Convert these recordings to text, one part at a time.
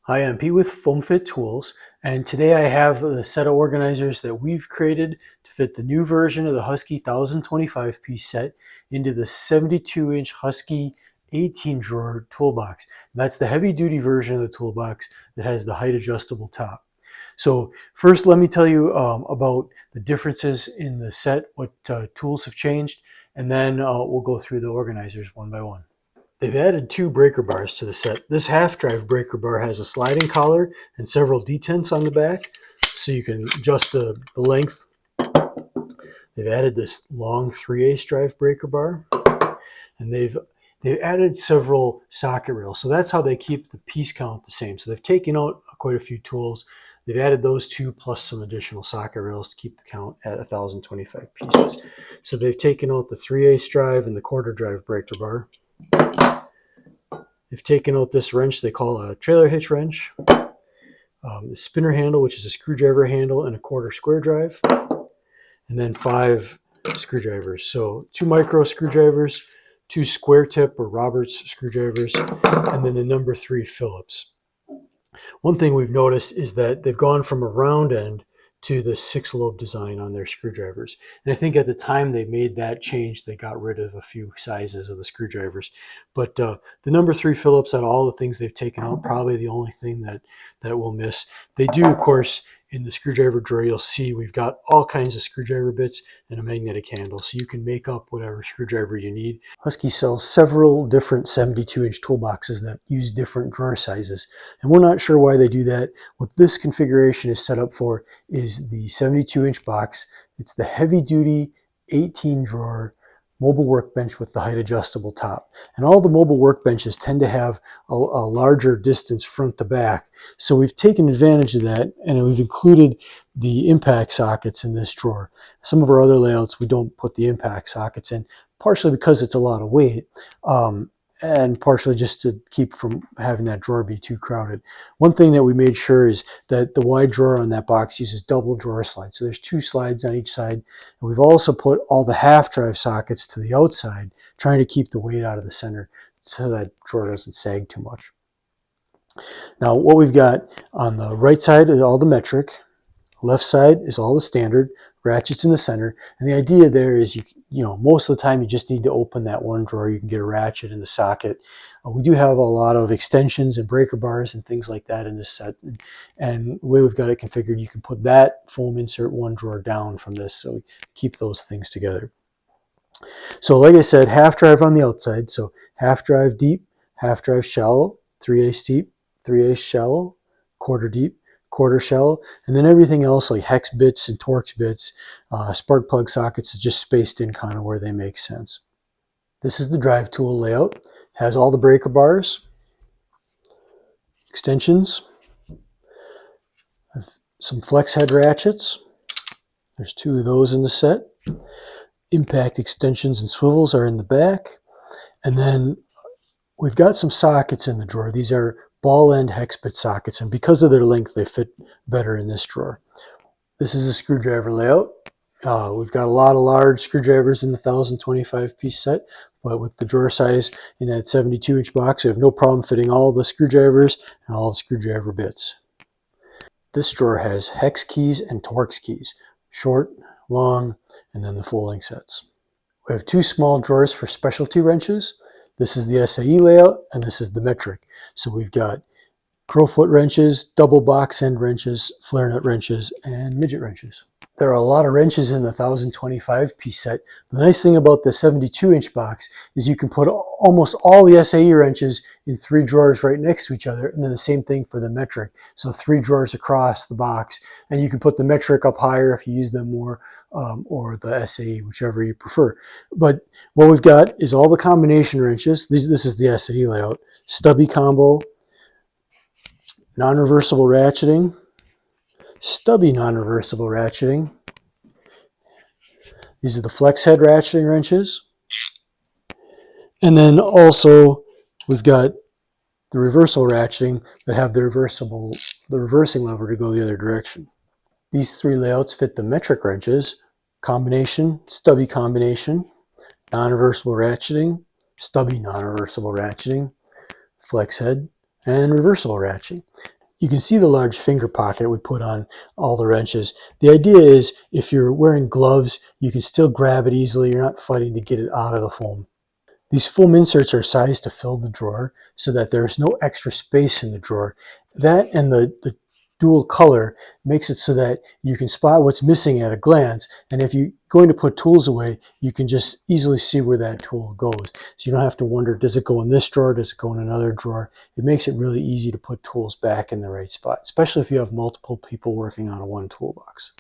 Hi, I'm Pete with FoamFit Tools, and today I have a set of organizers that we've created to fit the new version of the Husky 1025-piece set into the 72-inch Husky 18-drawer toolbox. And that's the heavy-duty version of the toolbox that has the height-adjustable top. So first, let me tell you about the differences in the set, what tools have changed, and then we'll go through the organizers one by one. They've added two breaker bars to the set. This half-drive breaker bar has a sliding collar and several detents on the back, so you can adjust the length. They've added this long 3/8 drive breaker bar, and they've added several socket rails. So that's how they keep the piece count the same. So they've taken out quite a few tools. They've added those two plus some additional socket rails to keep the count at 1,025 pieces. So they've taken out the 3/8 drive and the quarter drive breaker bar. They've taken out this wrench they call a trailer hitch wrench, the spinner handle, which is a screwdriver handle, and a quarter square drive, and then 5 screwdrivers. So 2 micro screwdrivers, 2 square tip or Roberts screwdrivers, and then the number 3 Phillips. One thing we've noticed is that they've gone from a round end to the 6-lobe design on their screwdrivers. And I think at the time they made that change, they got rid of a few sizes of the screwdrivers. But the number 3 Phillips, out of all the things they've taken out, probably the only thing that we'll miss. They do, of course, in the screwdriver drawer, you'll see we've got all kinds of screwdriver bits and a magnetic handle, so you can make up whatever screwdriver you need. Husky sells several different 72-inch toolboxes that use different drawer sizes, and we're not sure why they do that. What this configuration is set up for is the 72-inch box. It's the heavy-duty 18-drawer mobile workbench with the height adjustable top. And all the mobile workbenches tend to have a larger distance front to back. So we've taken advantage of that, and we've included the impact sockets in this drawer. Some of our other layouts, we don't put the impact sockets in, partially because it's a lot of weight, and partially just to keep from having that drawer be too crowded. One thing that we made sure is that the wide drawer on that box uses double drawer slides. So there's 2 slides on each side. And we've also put all the half drive sockets to the outside, trying to keep the weight out of the center so that drawer doesn't sag too much. Now what we've got on the right side is all the metric. Left side is all the standard, ratchets in the center. And the idea there is you know, most of the time you just need to open that one drawer. You can get a ratchet in the socket. We do have a lot of extensions and breaker bars and things like that in this set. And the way we've got it configured, you can put that foam insert one drawer down from this, so we keep those things together. So like I said, half drive on the outside. So half drive deep, half drive shallow, 3/8 deep, 3/8 shallow, quarter deep, quarter shallow, and then everything else like hex bits and Torx bits, spark plug sockets is just spaced in kind of where they make sense. This is the drive tool layout. Has all the breaker bars, extensions, some flex head ratchets. There's 2 of those in the set. Impact extensions and swivels are in the back. And then we've got some sockets in the drawer. These are ball end hex bit sockets, and because of their length, they fit better in this drawer. This is a screwdriver layout. We've got a lot of large screwdrivers in the 1025-piece set, but with the drawer size in that 72-inch box, we have no problem fitting all the screwdrivers and all the screwdriver bits. This drawer has hex keys and Torx keys, short, long, and then the folding sets. We have 2 small drawers for specialty wrenches. This is the SAE layout, and this is the metric. So we've got crowfoot wrenches, double box end wrenches, flare nut wrenches, and midget wrenches. There are a lot of wrenches in the 1025-piece set. The nice thing about the 72-inch box is you can put almost all the SAE wrenches in 3 drawers right next to each other, and then the same thing for the metric. So 3 drawers across the box, and you can put the metric up higher if you use them more, or the SAE, whichever you prefer. But what we've got is all the combination wrenches. This is the SAE layout. Stubby combo, non-reversible ratcheting, stubby non-reversible ratcheting. These are the flex head ratcheting wrenches. And then also we've got the reversal ratcheting that have the reversing lever to go the other direction. These 3 layouts fit the metric wrenches: combination, stubby combination, non-reversible ratcheting, stubby non-reversible ratcheting, flex head, and reversible ratcheting. You can see the large finger pocket we put on all the wrenches. The idea is if you're wearing gloves, you can still grab it easily. You're not fighting to get it out of the foam. These foam inserts are sized to fill the drawer so that there's no extra space in the drawer. That and the dual color makes it so that you can spot what's missing at a glance. And if you're going to put tools away, you can just easily see where that tool goes. So you don't have to wonder, does it go in this drawer? Does it go in another drawer? It makes it really easy to put tools back in the right spot, especially if you have multiple people working on one toolbox.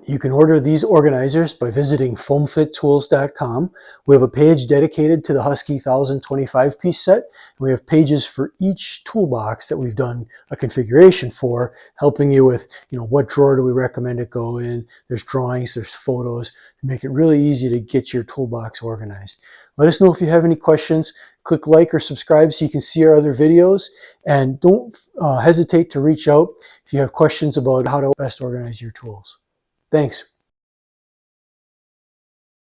You can order these organizers by visiting FoamFitTools.com. We have a page dedicated to the Husky 1025-piece set. We have pages for each toolbox that we've done a configuration for, helping you with, what drawer do we recommend it go in. There's drawings, there's photos to make it really easy to get your toolbox organized. Let us know if you have any questions. Click like or subscribe so you can see our other videos. And don't hesitate to reach out if you have questions about how to best organize your tools. Thanks.